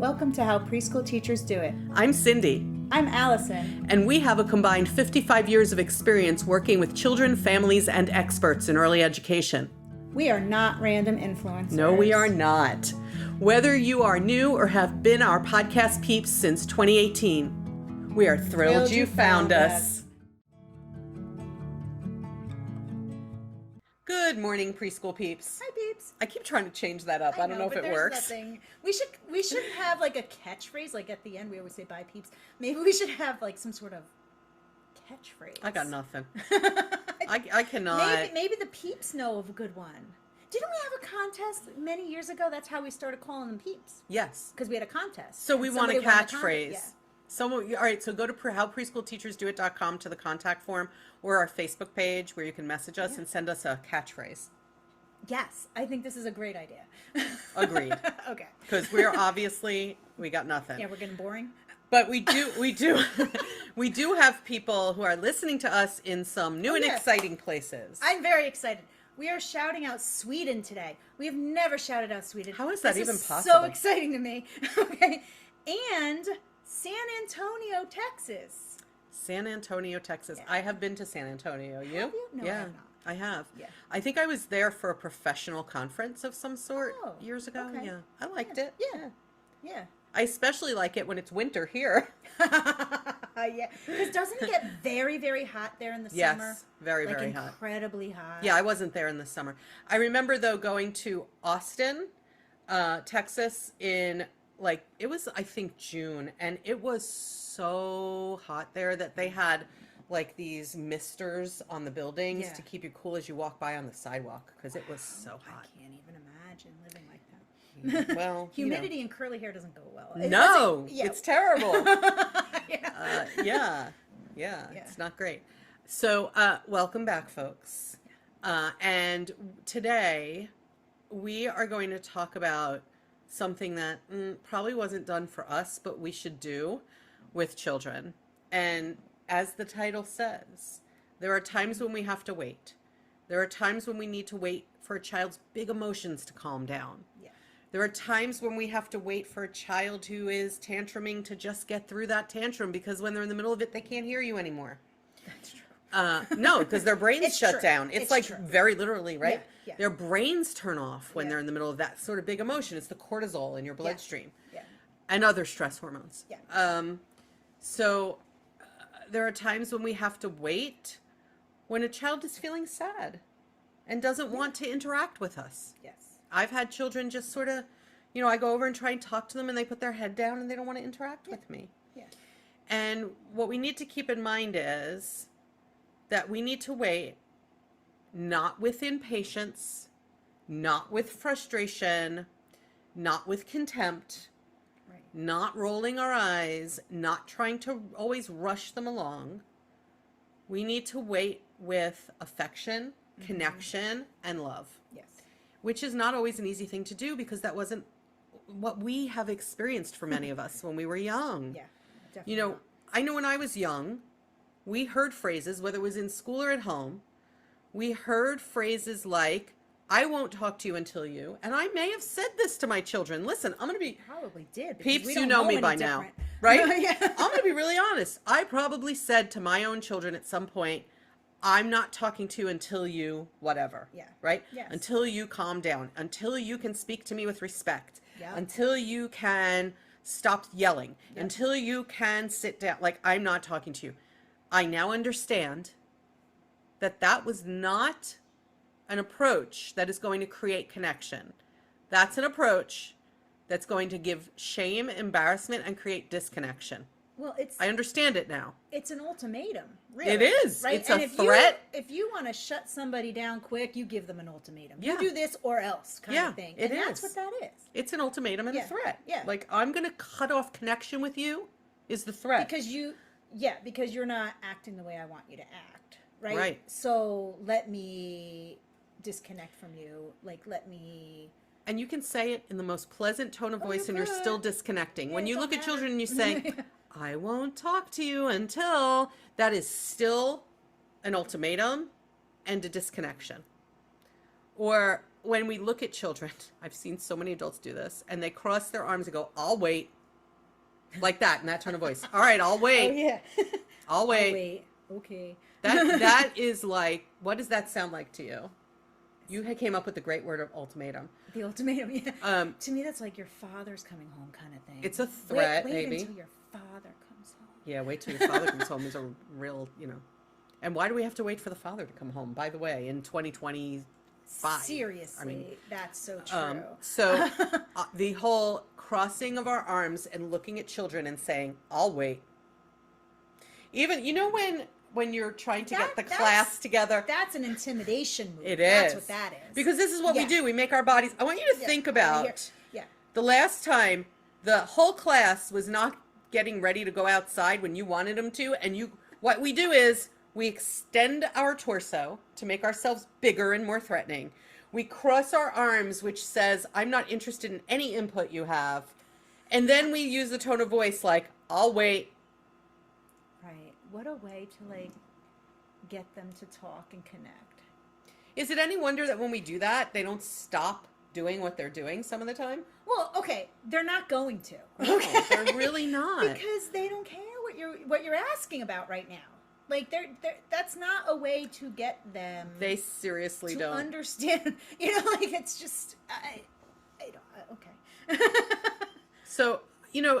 Welcome to How Preschool Teachers Do It. I'm Cindy. I'm Alison. And we have a combined 55 years of experience working with children, families, and experts in early education. We are not random influencers. No, we are not. Whether you are new or have been our podcast peeps since 2018, we are thrilled you found us. Good morning, preschool peeps. Hi, peeps. I keep trying to change that up. I don't know if it works. We should have like a catchphrase. Like at the end, we always say "bye, peeps." Maybe we should have like some sort of catchphrase. I got nothing. I cannot. Maybe the peeps know of a good one. Didn't we have a contest many years ago? That's how we started calling them peeps. Yes. Because we had a contest. So we want a catchphrase. Yeah. All right, so go to howpreschoolteachersdoit.com to the contact form or our Facebook page where you can message us and send us a catchphrase. Yes, I think this is a great idea. Agreed. Okay. Because we got nothing. Yeah, we're getting boring. But we do we do have people who are listening to us in some new and exciting places. I'm very excited. We are shouting out Sweden today. We have never shouted out Sweden. How is that even possible? So exciting to me. Okay. And San Antonio, Texas. San Antonio, Texas. Yeah. I have been to San Antonio. You? Have you? No, yeah, I have not. I have. Yeah. I think I was there for a professional conference of some sort years ago. Okay. Yeah. I liked it. Yeah. I especially like it when it's winter here. Yeah. Because doesn't it get very, very hot there in the summer? Yes, very, very hot. Incredibly hot. Yeah, I wasn't there in the summer. I remember, though, going to Austin, Texas in, it was, I think, June. And it was so hot there that they had, these misters on the buildings to keep you cool as you walk by on the sidewalk. Because it was so hot. I can't even imagine living like that. Well, humidity and curly hair doesn't go well. It's terrible. Yeah. It's not great. So, welcome back, folks. And today we are going to talk about something that probably wasn't done for us, but we should do with children. And as the title says, there are times when we have to wait. There are times when we need to wait for a child's big emotions to calm down. There are times when we have to wait for a child who is tantruming to just get through that tantrum, because when they're in the middle of it, they can't hear you anymore. That's true. No, because their brains shut down. It's true. Very literally, right? Yeah. Their brains turn off when they're in the middle of that sort of big emotion. It's the cortisol in your bloodstream and other stress hormones. So there are times when we have to wait when a child is feeling sad and doesn't want to interact with us. Yes. I've had children just sort of, I go over and try and talk to them and they put their head down and they don't want to interact with me. Yeah. And what we need to keep in mind is that we need to wait, not with impatience, not with frustration, not with contempt, not rolling our eyes, not trying to always rush them along. We need to wait with affection, connection, and love. Yes. Which is not always an easy thing to do, because that wasn't what we have experienced for many of us when we were young. Yeah, definitely. I know when I was young, we heard phrases, whether it was in school or at home, we heard phrases like, I won't talk to you until you, and I may have said this to my children. Listen, I'm going to be... Probably did. Peeps, you know me by now, right? Yeah. I'm going to be really honest. I probably said to my own children at some point, I'm not talking to you until you whatever. Yeah. Right? Yes. Until you calm down. Until you can speak to me with respect. Yeah. Until you can stop yelling. Yep. Until you can sit down. I'm not talking to you. I now understand that was not an approach that is going to create connection. That's an approach that's going to give shame, embarrassment, and create disconnection. Well, I understand it now. It's an ultimatum, really. It is. Right? It's a threat. If you want to shut somebody down quick, you give them an ultimatum. Yeah. You do this or else kind of thing. And that's what that is. It's an ultimatum and a threat. Yeah. I'm going to cut off connection with you is the threat. Because you're not acting the way I want you to act, right? Right. So let me disconnect from you. And you can say it in the most pleasant tone of voice and you're still disconnecting. Yeah, when you look at children and you say, Yeah. I won't talk to you until, that is still an ultimatum and a disconnection. Or when we look at children, I've seen so many adults do this, and they cross their arms and go, I'll wait. Like that, in that tone of voice. All right, I'll wait. Oh, yeah. I'll wait. I'll wait. Okay. That is like, what does that sound like to you? You came up with the great word of ultimatum. The ultimatum, yeah. To me, that's like your father's coming home kind of thing. It's a threat, wait maybe. until your father comes home. Yeah, wait till your father comes home is a real, And why do we have to wait for the father to come home, by the way, in 2025? Seriously, that's so true. So the whole crossing of our arms and looking at children and saying, I'll wait. Even, when you're trying to get the class together. That's an intimidation move. It is. That's what that is. Because this is what we do. We make our bodies. I want you to think about the last time the whole class was not getting ready to go outside when you wanted them to. And what we do is we extend our torso to make ourselves bigger and more threatening. We cross our arms, which says, I'm not interested in any input you have. And then we use the tone of voice like, I'll wait. Right. What a way to get them to talk and connect. Is it any wonder that when we do that, they don't stop doing what they're doing some of the time? Well, okay, they're not going to. No, they're really not. Because they don't care what you're asking about right now. Like that's not a way to get them. They seriously to don't understand. It's just I don't. Okay. So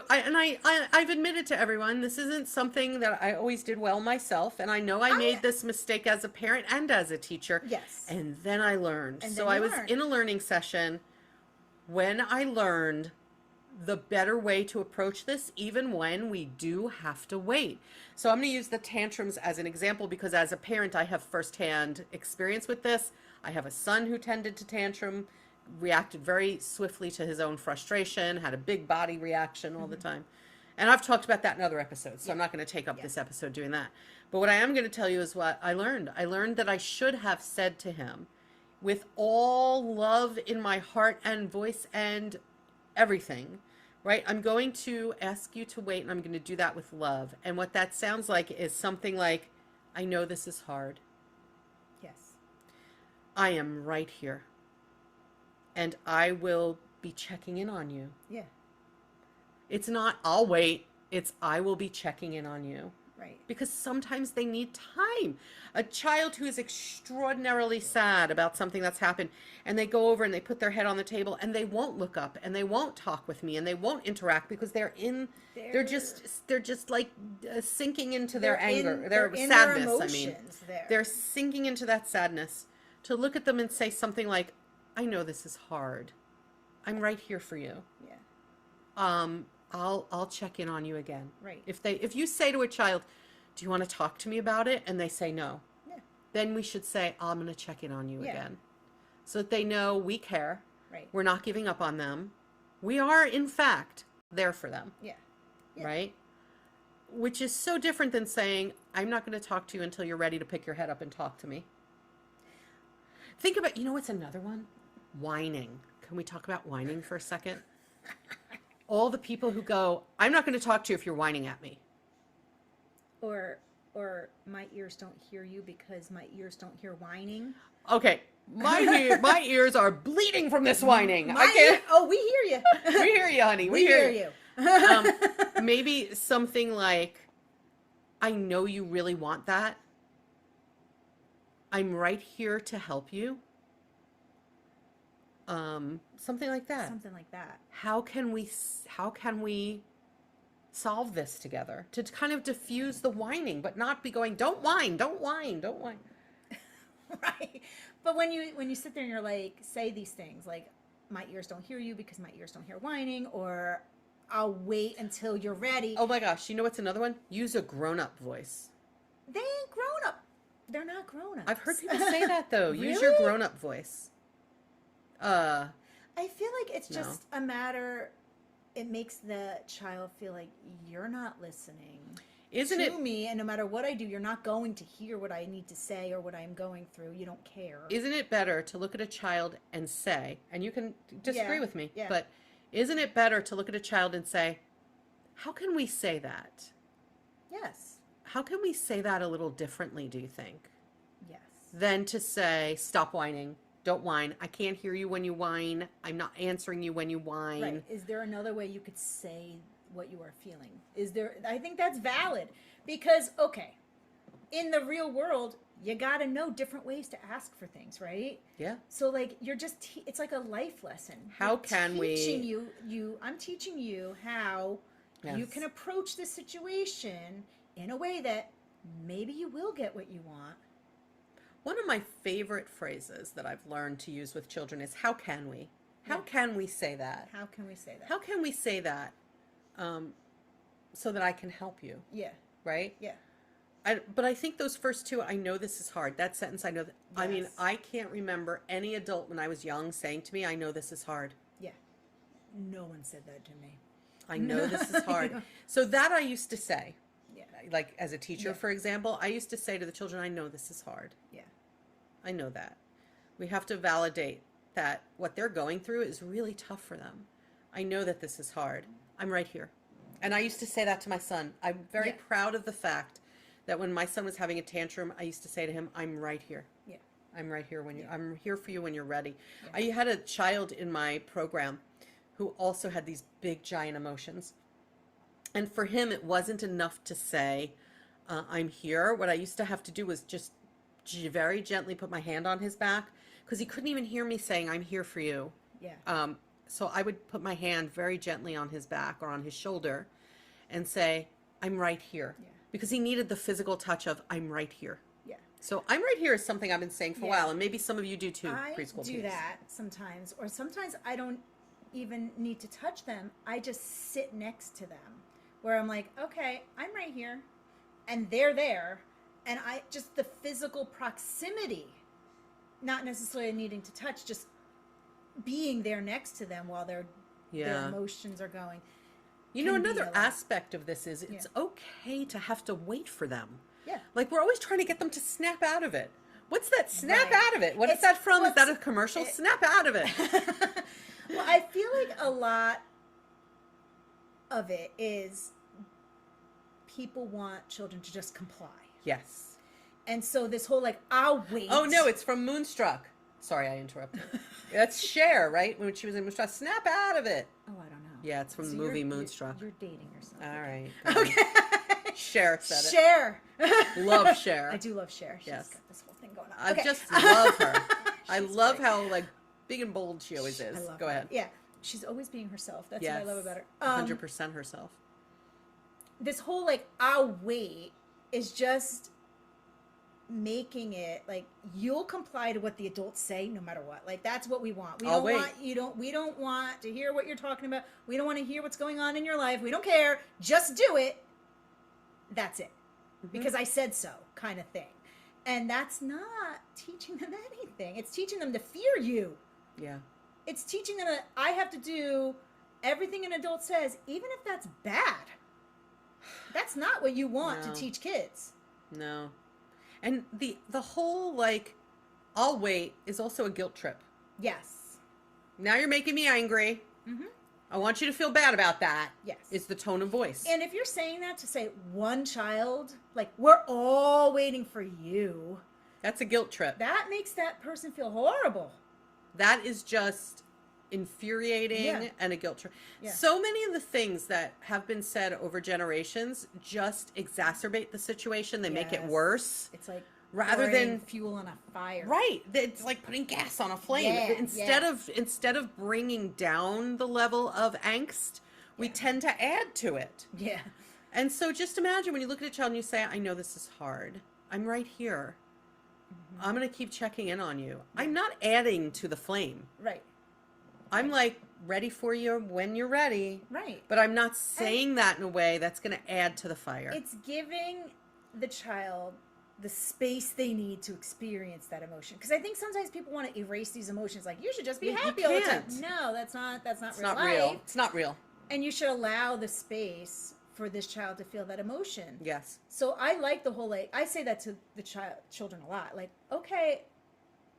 I've admitted to everyone this isn't something that I always did well myself, and I know I made this mistake as a parent and as a teacher. Yes. And then I learned. And so I was in a learning session when I learned the better way to approach this, even when we do have to wait. So I'm going to use the tantrums as an example because as a parent, I have firsthand experience with this. I have a son who tended to tantrum, reacted very swiftly to his own frustration, had a big body reaction all the time. And I've talked about that in other episodes, so I'm not going to take up this episode doing that. But what I am going to tell you is what I learned. I learned that I should have said to him, with all love in my heart and voice and everything, right? I'm going to ask you to wait, and I'm going to do that with love. And what that sounds like is something like, I know this is hard. Yes. I am right here. And I will be checking in on you. Yeah. It's not, I'll wait. It's, I will be checking in on you. Right. Because sometimes they need time. A child who is extraordinarily sad about something that's happened, and they go over and they put their head on the table and they won't look up and they won't talk with me and they won't interact because they're just like sinking into their anger, their sadness. They're sinking into that sadness. To look at them and say something like, I know this is hard. I'm right here for you. Yeah. I'll check in on you again. Right. If you say to a child, do you want to talk to me about it? And they say no. Yeah. Then we should say, I'm going to check in on you Yeah. again. So that they know we care. Right. We're not giving up on them. We are, in fact, there for them. Yeah. Yeah. Right? Which is so different than saying, I'm not going to talk to you until you're ready to pick your head up and talk to me. Think about, what's another one? Whining. Can we talk about whining for a second? All the people who go, I'm not going to talk to you if you're whining at me. Or my ears don't hear you because my ears don't hear whining. Okay, my ears are bleeding from this whining. Oh, we hear you. We hear you, honey. We hear you. Maybe something like, I know you really want that. I'm right here to help you. Something like that. Something like that. How can we solve this together to kind of diffuse the whining, but not be going, don't whine. Right. But when you sit there and you're like, say these things like, my ears don't hear you because my ears don't hear whining, or I'll wait until you're ready. Oh my gosh, you know what's another one? Use a grown-up voice. They ain't grown up. They're not grown up. I've heard people say that though. Really? Use your grown-up voice. I feel like it's just a matter, it makes the child feel like you're not listening to me, and no matter what I do, you're not going to hear what I need to say or what I'm going through. You don't care. Isn't it better to look at a child and say, and you can disagree with me, yeah. but isn't it better to look at a child and say, how can we say that? Yes. How can we say that a little differently, do you think? Yes. Than to say, stop whining. Don't whine. I can't hear you when you whine. I'm not answering you when you whine. Right. Is there another way you could say what you are feeling? I think that's valid because, okay, in the real world, you got to know different ways to ask for things, right? Yeah. So like you're just it's like a life lesson. How can we I'm teaching you how Yes. you can approach this situation in a way that maybe you will get what you want. One of my favorite phrases that I've learned to use with children is how can we? How can we say that? How can we say that? How can we say that so that I can help you? Yeah. Right? Yeah. But I think those first two, I know this is hard. That sentence, I know. I mean, I can't remember any adult when I was young saying to me, I know this is hard. Yeah. No one said that to me. I know this is hard. So that I used to say. Yeah. Like as a teacher, for example, I used to say to the children, I know this is hard. Yeah. I know that. We have to validate that what they're going through is really tough for them. I know that this is hard. I'm right here. And I used to say that to my son. I'm very proud of the fact that when my son was having a tantrum, I used to say to him, I'm right here. Yeah. I'm right here when I'm here for you when you're ready. Yeah. I had a child in my program who also had these big giant emotions. And for him, it wasn't enough to say, I'm here. What I used to have to do was just very gently put my hand on his back because he couldn't even hear me saying, I'm here for you. Yeah. So I would put my hand very gently on his back or on his shoulder and say, I'm right here. Yeah. Because he needed the physical touch of, I'm right here. Yeah. So I'm right here is something I've been saying for a while, and maybe some of you do too, preschool I do that sometimes, or sometimes I don't even need to touch them. I just sit next to them where I'm like, okay, I'm right here, and they're there, and I just the physical proximity, not necessarily needing to touch, just being there next to them while their emotions are going. You know, another aspect of this is it's okay to have to wait for them. Yeah. Like we're always trying to get them to snap out of it. What's that snap out of it? What is that from? Is that a commercial? Snap out of it. Well, I feel like a lot of it is people want children to just comply. Yes. And so this whole like, I'll wait. Oh, no, it's from Moonstruck. Sorry, I interrupted. That's Cher, right? When she was in Moonstruck. Snap out of it. Oh, I don't know. Yeah, it's from the movie Moonstruck. You're dating yourself. All right. Okay. Cher said it. Cher. Love Cher. I do love Cher. She's got this whole thing going on. I just love her. I love how like big and bold she always is. Go ahead. Yeah. She's always being herself. That's what I love about her. 100% herself. This whole like, I'll wait is just making it like you'll comply to what the adults say no matter what. Like that's what we want. We don't want to hear what you're talking about. We don't want to hear what's going on in your life. We don't care. Just do it. That's it. Mm-hmm. Because I said so, kind of thing. And that's not teaching them anything. It's teaching them to fear you. Yeah. It's teaching them that I have to do everything an adult says, even if that's bad. That's not what you want to teach kids. No. And the whole, like, I'll wait is also a guilt trip. Yes. Now you're making me angry. Mm-hmm. I want you to feel bad about that. Yes. Is the tone of voice. And if you're saying that to say one child, like, we're all waiting for you. That's a guilt trip. That makes that person feel horrible. That is just infuriating and a guilt trip. Yeah. So many of the things that have been said over generations just exacerbate the situation. They make it worse. It's like rather than fuel on a fire. Right. It's like putting gas on a flame. Yeah. Instead of bringing down the level of angst, we tend to add to it. Yeah. And so just imagine when you look at a child and you say, I know this is hard. I'm right here. Mm-hmm. I'm going to keep checking in on you. Yeah. I'm not adding to the flame. Right. I'm like ready for you when you're ready. Right. But I'm not saying that in a way that's going to add to the fire. It's giving the child the space they need to experience that emotion. Because I think sometimes people want to erase these emotions. Like, you should just be happy all the time. No, that's not real. It's not real. And you should allow the space for this child to feel that emotion. Yes. So I like the whole, like, I say that to the children a lot. Like, okay,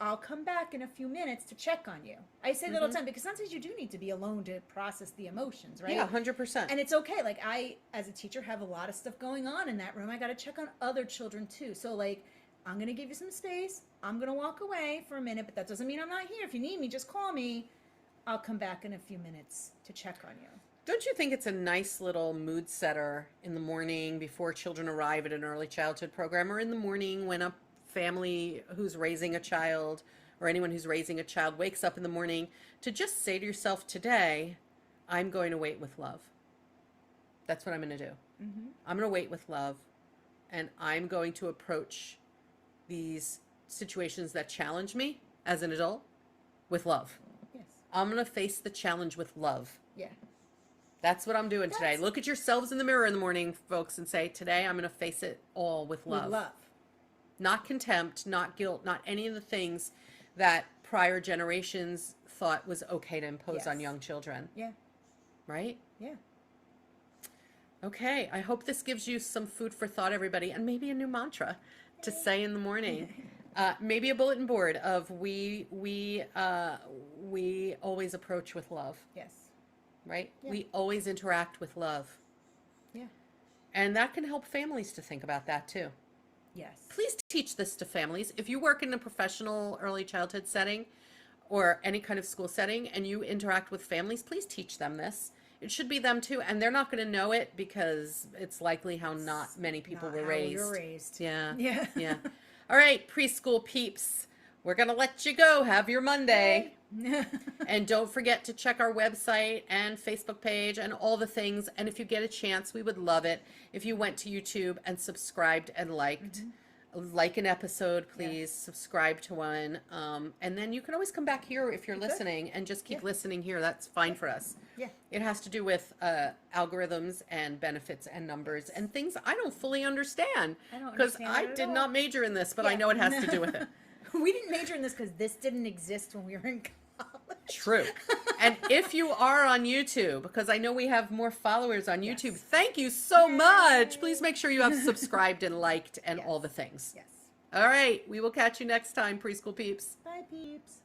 I'll come back in a few minutes to check on you. I say that all the time because sometimes you do need to be alone to process the emotions, right? Yeah, 100%. And it's okay. Like I, as a teacher, have a lot of stuff going on in that room. I got to check on other children too. So like, I'm going to give you some space. I'm going to walk away for a minute, but that doesn't mean I'm not here. If you need me, just call me. I'll come back in a few minutes to check on you. Don't you think it's a nice little mood setter in the morning before children arrive at an early childhood program, or in the morning when a family who's raising a child or anyone who's raising a child wakes up in the morning, to just say to yourself, today, I'm going to wait with love. That's what I'm going to do. Mm-hmm. I'm going to wait with love, and I'm going to approach these situations that challenge me as an adult with love. Yes. I'm going to face the challenge with love. Yeah. That's what I'm doing today. Look at yourselves in the mirror in the morning, folks, and say, today I'm going to face it all with love. With love. Not contempt, not guilt, not any of the things that prior generations thought was okay to impose on young children. Yeah. Right? Yeah. Okay. I hope this gives you some food for thought, everybody, and maybe a new mantra to say in the morning. Maybe a bulletin board of we always approach with love. Yes. Right? Yeah. We always interact with love. Yeah. And that can help families to think about that too. Yes. Please teach this to families. If you work in a professional early childhood setting or any kind of school setting and you interact with families, please teach them this. It should be them too. And they're not going to know it because it's likely how not many people were raised. You're raised. Yeah. Yeah. Yeah. All right, preschool peeps. We're going to let you go. Have your Monday. And don't forget to check our website and Facebook page and all the things. And if you get a chance, we would love it if you went to YouTube and subscribed and liked. Mm-hmm. Like an episode, please. Yes. Subscribe to one. And then you can always come back here if you're listening and just keep listening here. That's fine for us. Yeah. It has to do with algorithms and benefits and numbers and things I don't fully understand. Because I did not major in this, but I know it has to do with it. We didn't major in this because this didn't exist when we were in college. True. And if you are on YouTube, because I know we have more followers on YouTube, thank you so much. Please make sure you have subscribed and liked and all the things. Yes. All right. We will catch you next time, preschool peeps. Bye, peeps.